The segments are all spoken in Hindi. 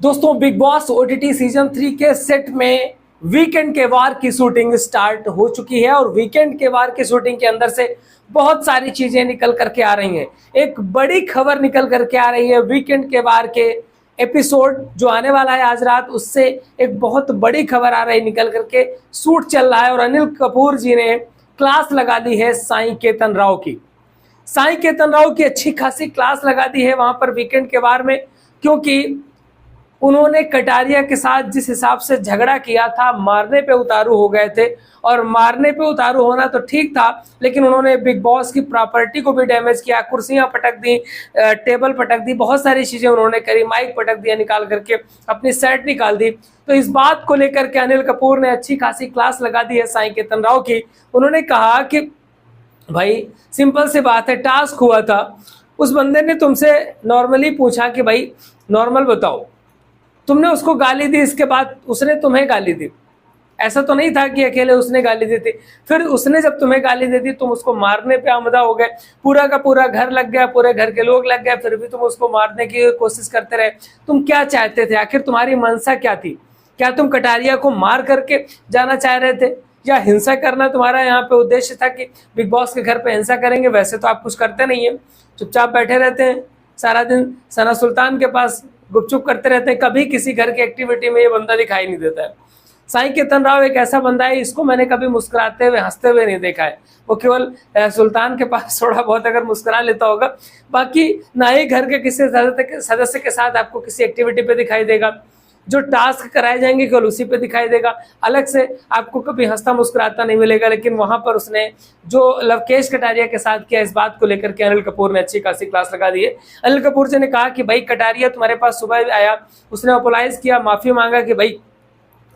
दोस्तों बिग बॉस ओटीटी सीजन 3 के सेट में वीकेंड के वार की शूटिंग स्टार्ट हो चुकी है और वीकेंड के वार की शूटिंग के अंदर से बहुत सारी चीजें निकल करके आ रही हैं। एक बड़ी खबर निकल करके आ रही है वीकेंड के वार के एपिसोड जो आने वाला है आज रात, उससे एक बहुत बड़ी खबर आ रही है निकल करके। शूट चल रहा है और अनिल कपूर जी ने क्लास लगा दी है साईं केतन राव की। साईं केतन राव की अच्छी खासी क्लास लगा दी है वहां पर वीकेंड के वार में, क्योंकि उन्होंने कटारिया के साथ जिस हिसाब से झगड़ा किया था, मारने पे उतारू हो गए थे। और मारने पे उतारू होना तो ठीक था, लेकिन उन्होंने बिग बॉस की प्रॉपर्टी को भी डैमेज किया, कुर्सियां पटक दी, टेबल पटक दी, बहुत सारी चीजें उन्होंने करी, माइक पटक दिया निकाल करके, अपनी सेट निकाल दी। तो इस बात को लेकर के अनिल कपूर ने अच्छी खासी क्लास लगा दी है साईं केतन राव की। उन्होंने कहा कि भाई सिंपल सी बात है, टास्क हुआ था, उस बंदे ने तुमसे नॉर्मली पूछा कि भाई नॉर्मल बताओ, तुमने उसको गाली दी, इसके बाद उसने तुम्हें गाली दी। ऐसा तो नहीं था कि अकेले उसने गाली दी थी। फिर उसने जब तुम्हें गाली दे दी, तुम उसको मारने पे आमदा हो गए, पूरा का पूरा घर लग गया, पूरे घर के लोग लग गए, फिर भी तुम उसको मारने की कोशिश करते रहे। तुम क्या चाहते थे? आखिर तुम्हारी मंशा क्या थी? क्या तुम कटारिया को मार करके जाना चाह रहे थे, या हिंसा करना तुम्हारा यहाँ पे उद्देश्य था कि बिग बॉस के घर पे हिंसा करेंगे? वैसे तो आप कुछ करते नहीं है, चुपचाप बैठे रहते हैं, सारा दिन सना सुल्तान के पास गुपचुप करते रहते हैं, कभी किसी घर की एक्टिविटी में ये बंदा दिखाई नहीं देता है। साईं केतन राव एक ऐसा बंदा है, इसको मैंने कभी मुस्कुराते हुए हंसते हुए नहीं देखा है। वो केवल सुल्तान के पास थोड़ा बहुत अगर मुस्कुरा लेता होगा, बाकी ना ही घर के किसी सदस्य के साथ आपको किसी एक्टिविटी पे दिखाई देगा। जो टास्क कराए जाएंगे केवल उसी पे दिखाई देगा, अलग से आपको कभी हंसता मुस्कुराता नहीं मिलेगा। लेकिन वहां पर उसने जो लवकेश कटारिया के साथ किया, इस बात को लेकर के अनिल कपूर ने अच्छी खासी क्लास लगा दी है। अनिल कपूर जी ने कहा कि भाई कटारिया तुम्हारे पास सुबह आया, उसने अपोलाइज किया, माफी मांगा कि भाई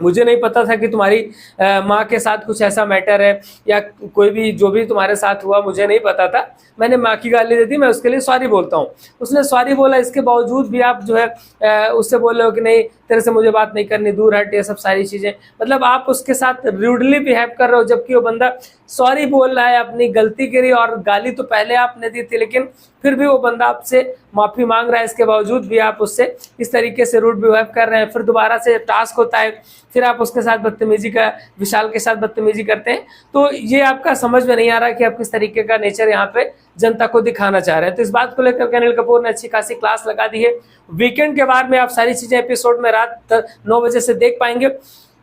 मुझे नहीं पता था कि तुम्हारी माँ के साथ कुछ ऐसा मैटर है, या कोई भी जो भी तुम्हारे साथ हुआ मुझे नहीं पता था, मैंने माँ की गाली दे दी, मैं उसके लिए सॉरी बोलता हूँ। उसने सॉरी बोला, इसके बावजूद भी आप जो है उससे बोल रहे हो कि नहीं तेरे से मुझे बात नहीं करनी, दूर हट, ये सब सारी चीजें। मतलब आप उसके साथ रूडली बिहेव कर रहे हो, जबकि वो बंदा सॉरी बोल रहा है, अपनी गलती करी, और गाली तो पहले आपने दी थी, लेकिन फिर भी वो बंदा आपसे माफी मांग रहा है, इसके बावजूद भी आप उससे इस तरीके से रूड बिहेव कर रहे हैं। फिर दोबारा से टास्क होता है, फिर आप उसके साथ बदतमीजी का, विशाल के साथ बदतमीजी करते हैं। तो ये आपका समझ में नहीं आ रहा कि आप किस तरीके का नेचर यहाँ पे जनता को दिखाना चाह रहे हैं। तो इस बात को लेकर अनिल कपूर ने अच्छी खासी क्लास लगा दी है। वीकेंड के बाद में आप सारी चीजें एपिसोड में रात 9 बजे से देख पाएंगे।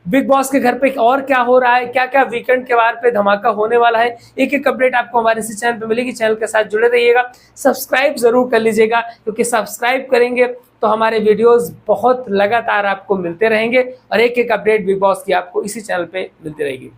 बिग बॉस के घर पे और क्या हो रहा है, क्या क्या वीकेंड के वार पे धमाका होने वाला है, एक एक अपडेट आपको हमारे इसी चैनल पे मिलेगी। चैनल के साथ जुड़े रहिएगा, सब्सक्राइब जरूर कर लीजिएगा, क्योंकि सब्सक्राइब करेंगे तो हमारे वीडियोस बहुत लगातार आपको मिलते रहेंगे और एक एक अपडेट बिग बॉस की आपको इसी चैनल पे मिलती रहेगी।